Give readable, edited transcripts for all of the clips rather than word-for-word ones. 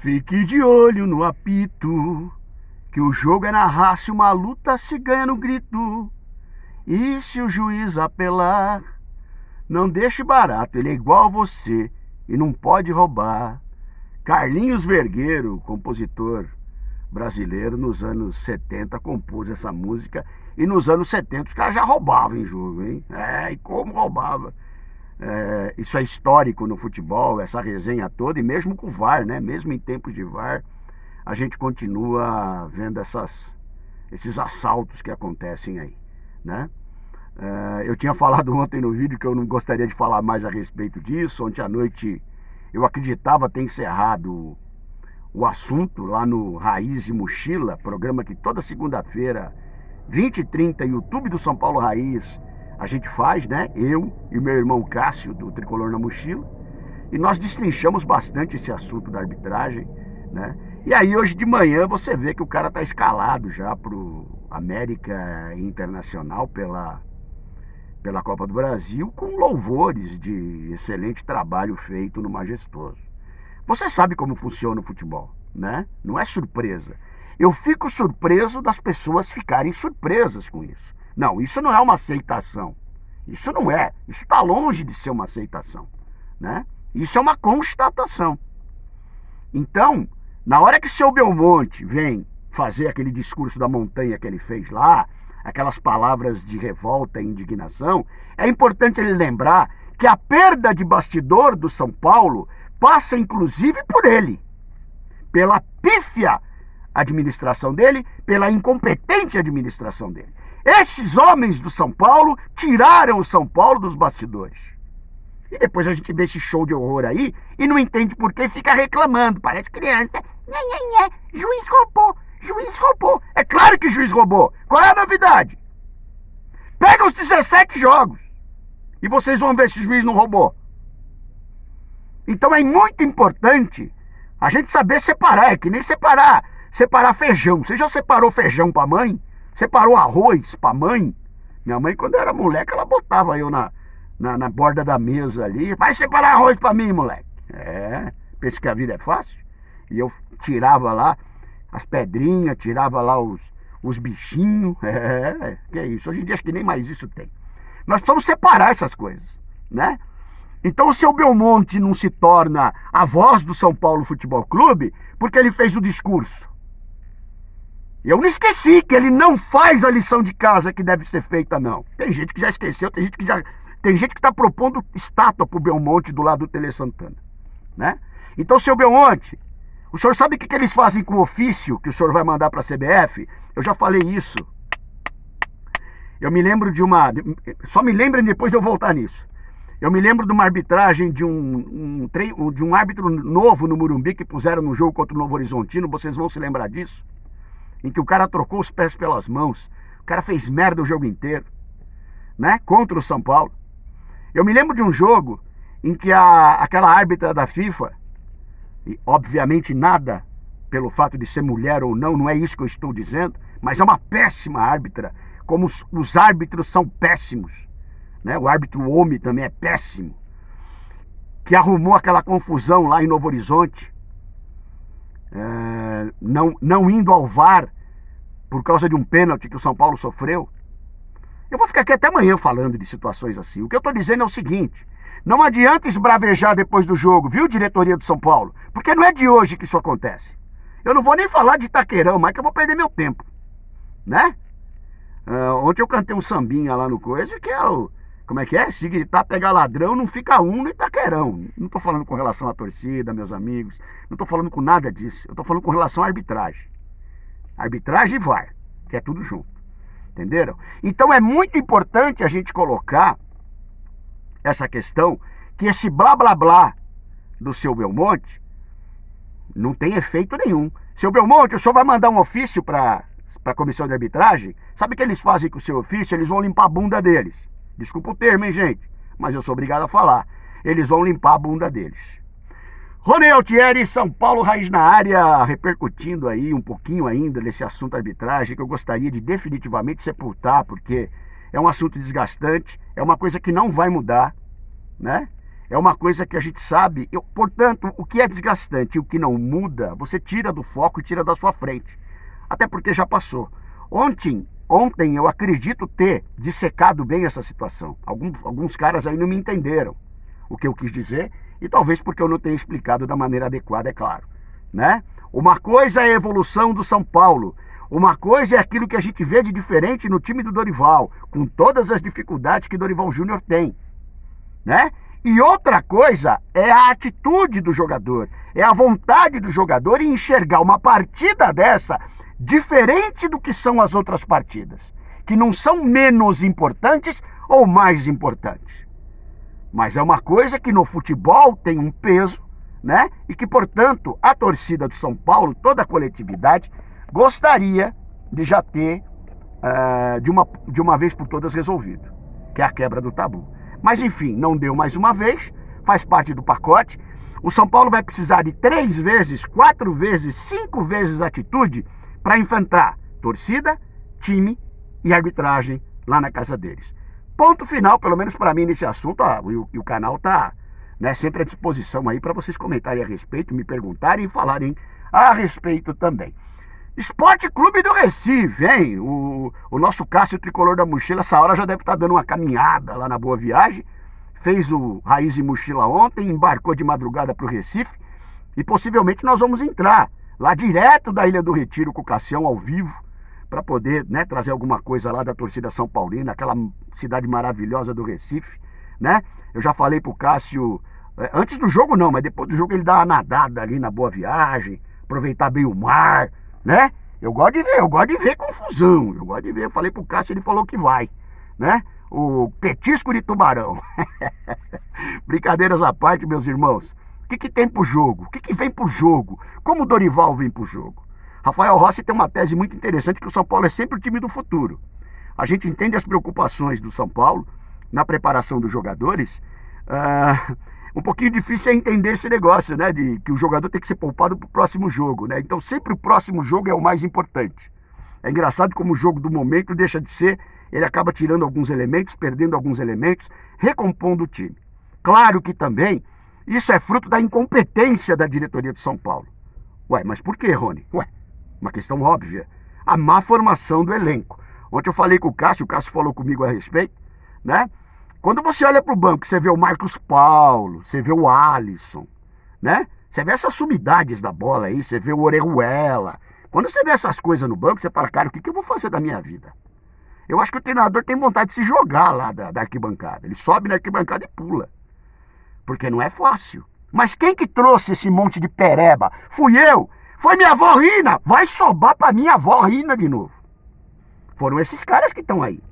Fique de olho no apito, que o jogo é na raça e uma luta se ganha no grito. E se o juiz apelar, não deixe barato, ele é igual a você e não pode roubar. Carlinhos Vergueiro, compositor brasileiro, nos anos 70 compôs essa música. E nos anos 70 os caras já roubavam em jogo, hein? E como roubava. Isso é histórico no futebol, essa resenha toda, e mesmo com o VAR, né? Mesmo em tempos de VAR, a gente continua vendo esses assaltos que acontecem aí, né? Eu tinha falado ontem no vídeo que eu não gostaria de falar mais a respeito disso. Ontem à noite eu acreditava ter encerrado o assunto lá no Raiz e Mochila, programa que toda segunda-feira, 20h30, YouTube do São Paulo Raiz, a gente faz, né? Eu e meu irmão Cássio, do Tricolor na Mochila, e nós destrinchamos bastante esse assunto da arbitragem, né? E aí hoje de manhã você vê que o cara tá escalado já pro América Internacional pela Copa do Brasil, com louvores de excelente trabalho feito no Majestoso. Você sabe como funciona o futebol, né? Não é surpresa. Eu fico surpreso das pessoas ficarem surpresas com isso. Não, isso não é uma aceitação. Isso não é. Isso está longe de ser uma aceitação, né? Isso é uma constatação. Então, na hora que o seu Belmonte vem fazer aquele discurso da montanha que ele fez lá, aquelas palavras de revolta e indignação, é importante ele lembrar que a perda de bastidor do São Paulo passa inclusive por ele, pela pífia administração dele, pela incompetente administração dele. Esses homens do São Paulo tiraram o São Paulo dos bastidores. E depois a gente vê esse show de horror aí e não entende por que fica reclamando. Parece criança. Juiz roubou, juiz roubou. É claro que o juiz roubou. Qual é a novidade? Pega os 17 jogos e vocês vão ver se o juiz não roubou. Então é muito importante a gente saber separar. É que nem separar feijão. Você já separou feijão pra mãe? Separou arroz pra mãe? Minha mãe, quando eu era moleque, ela botava eu na borda da mesa ali. Vai separar arroz pra mim, moleque. Pensa que a vida é fácil? E eu tirava lá as pedrinhas, tirava lá os bichinhos. Que é isso. Hoje em dia acho que nem mais isso tem. Nós precisamos separar essas coisas, né? Então o seu Belmonte não se torna a voz do São Paulo Futebol Clube porque ele fez o discurso. Eu não esqueci que ele não faz a lição de casa que deve ser feita, não. Tem gente que já esqueceu, tem gente que está propondo estátua pro Belmonte do lado do Tele Santana, né? Então, seu Belmonte, o senhor sabe o que eles fazem com o ofício que o senhor vai mandar para a CBF? Eu já falei isso. Eu me lembro só me lembrem depois de eu voltar nisso. Eu me lembro de uma arbitragem de um árbitro novo no Morumbi que puseram no jogo contra o Novo Horizontino. Vocês vão se lembrar disso? Em que o cara trocou os pés pelas mãos. O cara fez merda o jogo inteiro, né? Contra o São Paulo. Eu me lembro de um jogo em que aquela árbitra da FIFA, e obviamente nada pelo fato de ser mulher ou não é isso que eu estou dizendo, mas é uma péssima árbitra, como os árbitros são péssimos, né? O árbitro homem também é péssimo, que arrumou aquela confusão lá em Novo Horizonte, não indo ao VAR por causa de um pênalti que o São Paulo sofreu. Eu vou ficar aqui até amanhã falando de situações assim. O que eu estou dizendo é o seguinte: não adianta esbravejar depois do jogo, viu, diretoria do São Paulo? Porque não é de hoje que isso acontece. Eu não vou nem falar de Itaquerão, mas que eu vou perder meu tempo, né? Ontem eu cantei um sambinha lá no coisa, que é o... Como é que é? Se gritar, pegar ladrão, não fica um no Itaquerão. Não estou falando com relação à torcida, meus amigos. Não estou falando com nada disso. Eu estou falando com relação à arbitragem. Arbitragem e VAR, que é tudo junto. Entenderam? Então é muito importante a gente colocar essa questão, que esse blá blá blá do seu Belmonte não tem efeito nenhum. Seu Belmonte, o senhor vai mandar um ofício para a comissão de arbitragem? Sabe o que eles fazem com o seu ofício? Eles vão limpar a bunda deles. Desculpa o termo, hein, gente? Mas eu sou obrigado a falar. Eles vão limpar a bunda deles. Rony Altieri, São Paulo Raiz na área, repercutindo aí um pouquinho ainda nesse assunto arbitragem, que eu gostaria de definitivamente sepultar, porque é um assunto desgastante, é uma coisa que não vai mudar, né? É uma coisa que a gente sabe. Portanto, o que é desgastante e o que não muda, você tira do foco e tira da sua frente. Até porque já passou. Ontem eu acredito ter dissecado bem essa situação. Alguns caras aí não me entenderam o que eu quis dizer, e talvez porque eu não tenha explicado da maneira adequada, é claro, né? Uma coisa é a evolução do São Paulo, uma coisa é aquilo que a gente vê de diferente no time do Dorival, com todas as dificuldades que Dorival Júnior tem, né? E outra coisa é a atitude do jogador, é a vontade do jogador em enxergar uma partida dessa diferente do que são as outras partidas, que não são menos importantes ou mais importantes. Mas é uma coisa que no futebol tem um peso, né? E que, portanto, a torcida do São Paulo, toda a coletividade, gostaria de já ter de uma vez por todas resolvido, que é a quebra do tabu. Mas enfim, não deu mais uma vez, faz parte do pacote. O São Paulo vai precisar de 3 vezes, 4 vezes, 5 vezes atitude para enfrentar torcida, time e arbitragem lá na casa deles. Ponto final, pelo menos para mim, nesse assunto. E o canal tá, né, sempre à disposição aí para vocês comentarem a respeito, me perguntarem e falarem a respeito também. Esporte Clube do Recife, hein? O nosso Cássio Tricolor da Mochila, essa hora já deve estar dando uma caminhada lá na Boa Viagem. Fez o Raiz e Mochila ontem, embarcou de madrugada para o Recife. E possivelmente nós vamos entrar lá direto da Ilha do Retiro com o Cassião ao vivo, para poder, né, trazer alguma coisa lá da torcida São Paulina, aquela cidade maravilhosa do Recife, né? Eu já falei pro Cássio, antes do jogo não, mas depois do jogo ele dá uma nadada ali na Boa Viagem, aproveitar bem o mar, né? Eu gosto de ver confusão, eu falei pro Cássio, ele falou que vai, né? O petisco de tubarão. Brincadeiras à parte, meus irmãos. O que tem pro jogo? O que vem pro jogo? Como o Dorival vem pro jogo? Rafael Rossi tem uma tese muito interessante, que o São Paulo é sempre o time do futuro. A gente entende as preocupações do São Paulo na preparação dos jogadores. Um pouquinho difícil é entender esse negócio, né? De que o jogador tem que ser poupado para o próximo jogo, né? Então sempre o próximo jogo é o mais importante. É engraçado como o jogo do momento deixa de ser, ele acaba tirando alguns elementos, perdendo alguns elementos, recompondo o time. Claro que também isso é fruto da incompetência da diretoria do São Paulo. Ué, mas por que, Rony? Ué, uma questão óbvia. A má formação do elenco. Ontem eu falei com o Cássio falou comigo a respeito, né? Quando você olha para o banco, você vê o Marcos Paulo, você vê o Alisson, né? Você vê essas sumidades da bola aí, você vê o Orejuela. Quando você vê essas coisas no banco, você fala, cara, o que eu vou fazer da minha vida? Eu acho que o treinador tem vontade de se jogar lá da arquibancada. Ele sobe na arquibancada e pula. Porque não é fácil. Mas quem que trouxe esse monte de pereba? Fui eu. Foi minha avó Rina. Vai sobar pra minha avó Rina de novo. Foram esses caras que estão aí.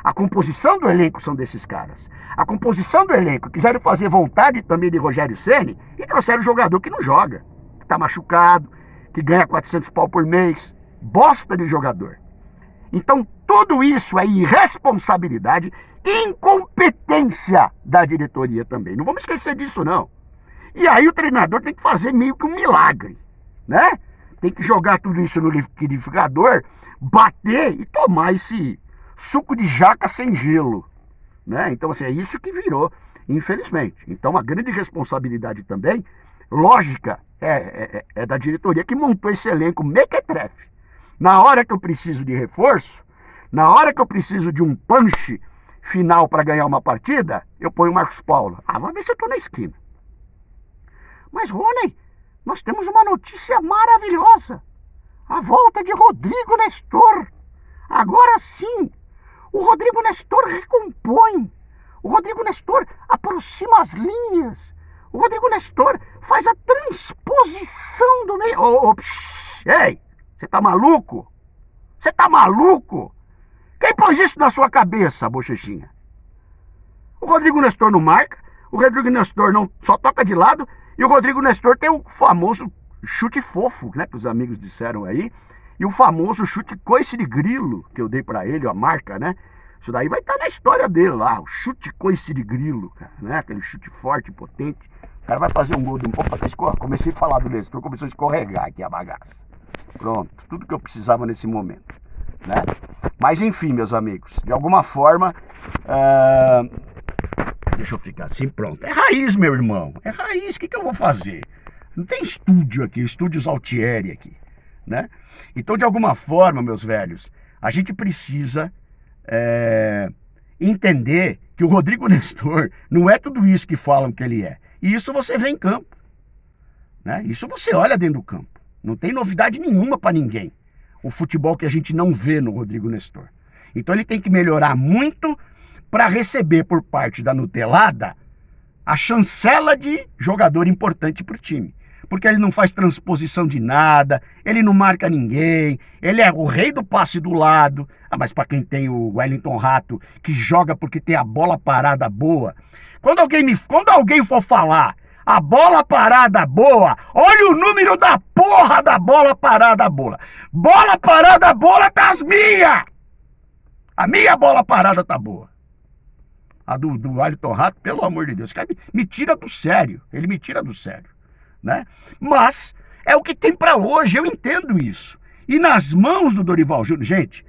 A composição do elenco são desses caras. A composição do elenco quiseram fazer vontade também de Rogério Ceni e trouxeram um jogador que não joga, que tá machucado, que ganha 400 pau por mês. Bosta de jogador. Então tudo isso é irresponsabilidade e incompetência da diretoria também. Não vamos esquecer disso não. E aí o treinador tem que fazer meio que um milagre, né? Tem que jogar tudo isso no liquidificador, bater e tomar esse suco de jaca sem gelo, né? Então, assim, é isso que virou, infelizmente. Então, a grande responsabilidade também, lógica, é da diretoria que montou esse elenco mequetrefe. Na hora que eu preciso de reforço, na hora que eu preciso de um punch final para ganhar uma partida, eu ponho o Marcos Paulo. Vamos ver se eu tô na esquina. Mas, Rony, nós temos uma notícia maravilhosa. A volta de Rodrigo Nestor. Agora sim, o Rodrigo Nestor recompõe. O Rodrigo Nestor aproxima as linhas. O Rodrigo Nestor faz a transposição do meio. Ei, você tá maluco? Você tá maluco? Quem pôs isso na sua cabeça, bochechinha? O Rodrigo Nestor não marca, o Rodrigo Nestor não só toca de lado, e o Rodrigo Nestor tem o famoso chute fofo, né, que os amigos disseram aí, e o famoso chute coice de grilo, que eu dei pra ele, a marca, né? Isso daí vai estar na história dele lá, o chute coice de grilo, cara, né? Aquele chute forte, potente. O cara vai fazer um gol de um pouco até escorrer. Comecei a falar do Nestor, começou a escorregar aqui a bagaça. Pronto, tudo que eu precisava nesse momento, né? Mas enfim, meus amigos, de alguma forma, Deixa eu ficar assim, pronto. É raiz, meu irmão. É raiz, o que eu vou fazer? Não tem estúdio aqui, estúdios Altieri aqui, né? Então, de alguma forma, meus velhos, a gente precisa entender que o Rodrigo Nestor não é tudo isso que falam que ele é. E isso você vê em campo, né? Isso você olha dentro do campo. Não tem novidade nenhuma para ninguém. O futebol que a gente não vê no Rodrigo Nestor. Então ele tem que melhorar muito para receber por parte da Nutelada a chancela de jogador importante para o time. Porque ele não faz transposição de nada, ele não marca ninguém, ele é o rei do passe do lado. Ah, mas para quem tem o Wellington Rato, que joga porque tem a bola parada boa. Quando alguém for falar a bola parada boa, olha o número da porra da bola parada boa. Bola parada boa tá as minhas! A minha bola parada tá boa. A do Wellington Rato, pelo amor de Deus, esse cara me tira do sério. Ele me tira do sério, né? Mas é o que tem pra hoje, eu entendo isso. E nas mãos do Dorival Júnior, gente,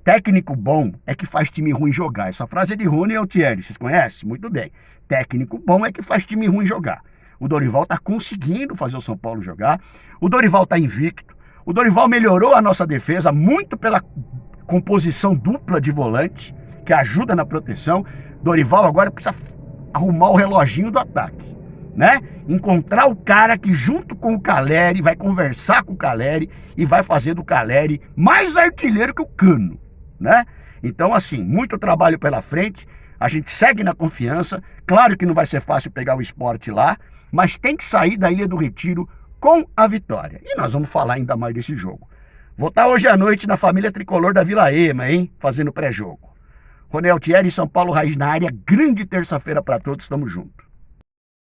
técnico bom é que faz time ruim jogar. Essa frase é de Rony Altieri, vocês conhecem? Muito bem. Técnico bom é que faz time ruim jogar. O Dorival tá conseguindo fazer o São Paulo jogar. O Dorival tá invicto. O Dorival melhorou a nossa defesa muito pela composição dupla de volante, que ajuda na proteção. Dorival agora precisa arrumar o reloginho do ataque, né? Encontrar o cara que junto com o Caleri vai conversar com o Caleri e vai fazer do Caleri mais artilheiro que o Cano, né? Então, assim, muito trabalho pela frente. A gente segue na confiança. Claro que não vai ser fácil pegar o Sport lá, mas tem que sair da Ilha do Retiro com a vitória. E nós vamos falar ainda mais desse jogo. Vou estar hoje à noite na família tricolor da Vila Ema, hein? Fazendo pré-jogo. Rony Altieri, São Paulo Raiz na área. Grande terça-feira para todos. Tamo junto.